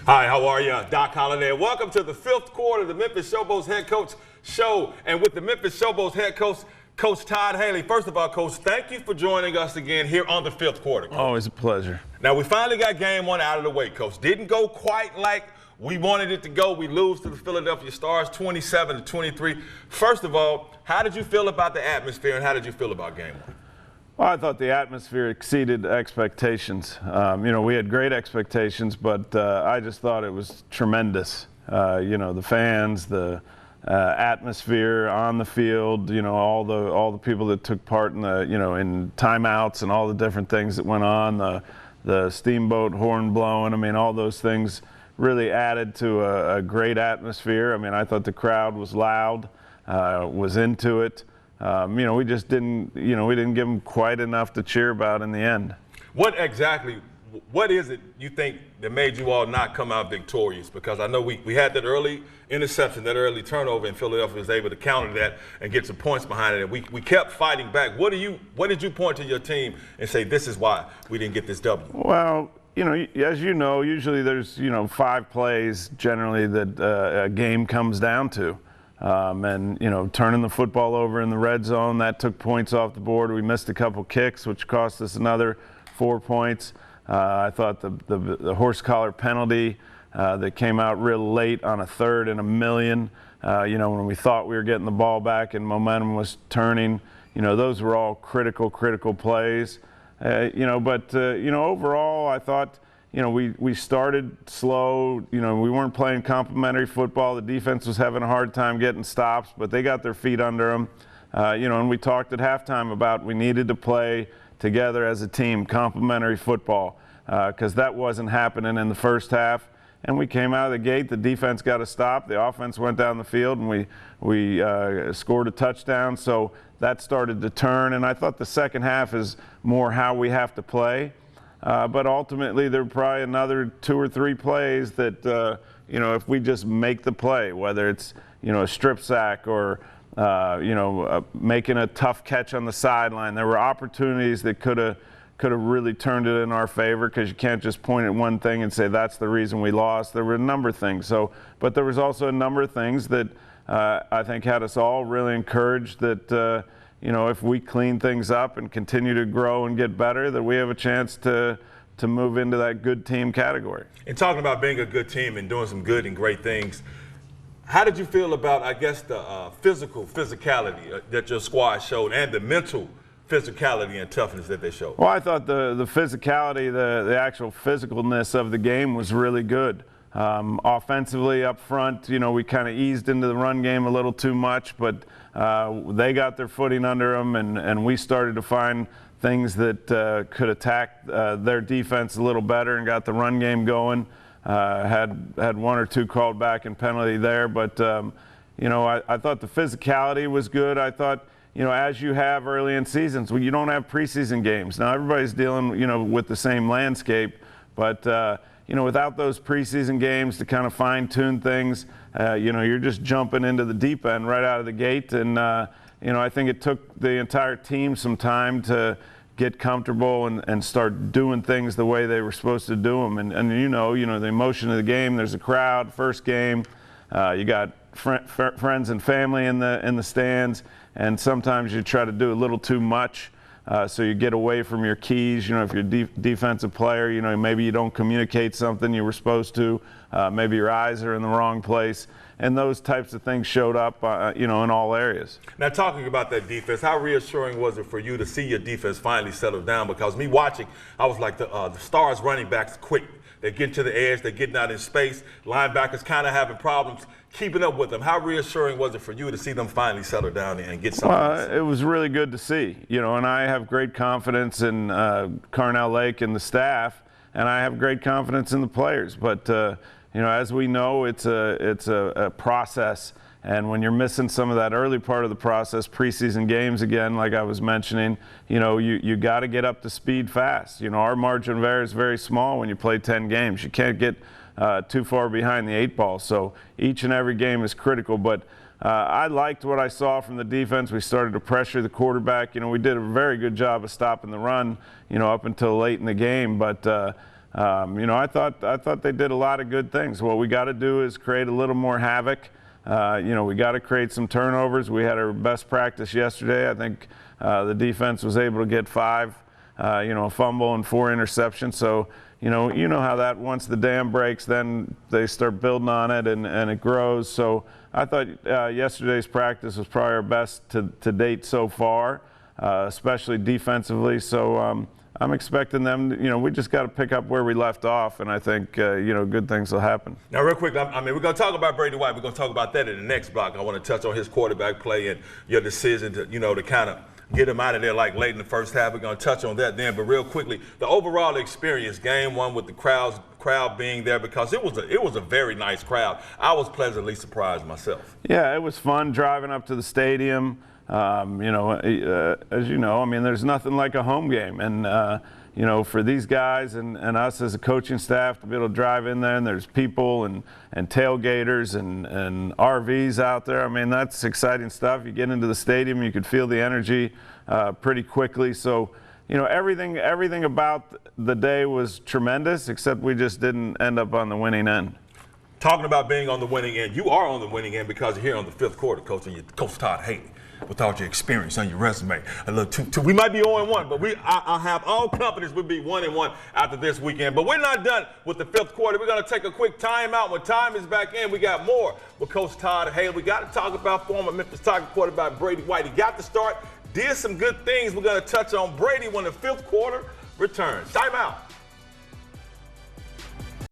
Hi, how are you? Doc Holliday. Welcome to the fifth quarter of the Memphis Showboats head coach show. And with the Memphis Showboats head coach, Coach Todd Haley. First of all, Coach, thank you for joining us again here on the fifth quarter, Coach. Always a pleasure. Now, we finally got game one out of the way, Coach. Didn't go quite like we wanted it to go. We lose to the Philadelphia Stars 27-23. First of all, how did you feel about the atmosphere and how did you feel about game one? Well, I thought the atmosphere exceeded expectations. We had great expectations, but I just thought it was tremendous. The fans, the atmosphere on the field, all the people that took part in in timeouts and all the different things that went on, the steamboat horn blowing. I mean, all those things really added to a great atmosphere. I mean, I thought the crowd was loud, was into it. We just didn't give them quite enough to cheer about in the end. What is it you think that made you all not come out victorious? Because I know we had that early interception, that early turnover, and Philadelphia was able to counter that and get some points behind it. And we kept fighting back. What did you point to your team and say, this is why we didn't get this W? Well, as you know, usually there's, 5 plays generally that a game comes down to. Turning the football over in the red zone, that took points off the board. We missed a couple kicks, which cost us another 4 points. I thought the horse collar penalty that came out real late on a 3rd and 1,000,000, when we thought we were getting the ball back and momentum was turning, those were all critical plays. Overall, I thought, we started slow. We weren't playing complementary football. The defense was having a hard time getting stops, but they got their feet under them. And we talked at halftime about we needed to play together as a team, complementary football, because that wasn't happening in the first half. And we came out of the gate. The defense got a stop. The offense went down the field, and we scored a touchdown. So that started to turn. And I thought the second half is more how we have to play. But ultimately, there were probably another 2 or 3 plays that, if we just make the play, whether it's, a strip sack or, making a tough catch on the sideline, there were opportunities that could have really turned it in our favor, because you can't just point at one thing and say that's the reason we lost. There were a number of things. But there was also a number of things that I think had us all really encouraged that, if we clean things up and continue to grow and get better, that we have a chance to move into that good team category. And talking about being a good team and doing some good and great things, how did you feel about, I guess, the physicality that your squad showed and the mental physicality and toughness that they showed? Well, I thought the physicality, the actual physicalness of the game was really good. Offensively up front, we kind of eased into the run game a little too much, but they got their footing under them, and we started to find things that could attack their defense a little better and got the run game going. Had 1 or 2 called back in penalty there, but I thought the physicality was good. I thought, as you have early in seasons, when you don't have preseason games. Now everybody's dealing, with the same landscape, but without those preseason games to kind of fine-tune things, you're just jumping into the deep end right out of the gate. And, I think it took the entire team some time to get comfortable and start doing things the way they were supposed to do them. And the emotion of the game, there's a crowd, first game, you got friends and family in the stands, and sometimes you try to do a little too much. So you get away from your keys. If you're a defensive player, maybe you don't communicate something you were supposed to. Maybe your eyes are in the wrong place. And those types of things showed up, in all areas. Now, talking about that defense, how reassuring was it for you to see your defense finally settle down? Because me watching, I was like, the Stars running backs quick. They get to the edge, they're getting out in space. Linebackers kind of having problems keeping up with them. How reassuring was it for you to see them finally settle down and get something? It was really good to see, and I have great confidence in Carnell Lake and the staff, and I have great confidence in the players. But, as we know, it's a process. And when you're missing some of that early part of the process, preseason games again, like I was mentioning, you got to get up to speed fast. Our margin of error is very small when you play 10 games. You can't get too far behind the 8 ball. So each and every game is critical. But I liked what I saw from the defense. We started to pressure the quarterback. We did a very good job of stopping the run, up until late in the game. But I thought they did a lot of good things. What we got to do is create a little more havoc. We got to create some turnovers. We had our best practice yesterday. I think the defense was able to get 5, a fumble and 4 interceptions. So, you know how that once the dam breaks, then they start building on it and it grows. So I thought yesterday's practice was probably our best to date so far, especially defensively. So I'm expecting them, we just got to pick up where we left off, and I think, good things will happen. Now, real quick, we're going to talk about Brady White. We're going to talk about that in the next block. I want to touch on his quarterback play and your decision to, to kind of get him out of there like late in the first half. We're going to touch on that then. But real quickly, the overall experience, game one with the crowd being there, because it was a very nice crowd. I was pleasantly surprised myself. Yeah, it was fun driving up to the stadium. As you know, there's nothing like a home game. And, for these guys and us as a coaching staff to be able to drive in there, and there's people and tailgaters and RVs out there. That's exciting stuff. You get into the stadium, you could feel the energy pretty quickly. So, everything about the day was tremendous, except we just didn't end up on the winning end. Talking about being on the winning end, you are on the winning end because you're here on the 5th quarter, Coach, and you're Coach Todd Haley. With all your experience on your resume, we might be 0-1, but I have all confidence we'll be 1-1 after this weekend. But we're not done with the 5th quarter. We're going to take a quick timeout. When time is back in, we got more with Coach Todd Haley. We got to talk about former Memphis Tiger quarterback Brady White. He got the start, did some good things. We're going to touch on Brady when the 5th quarter returns. Timeout.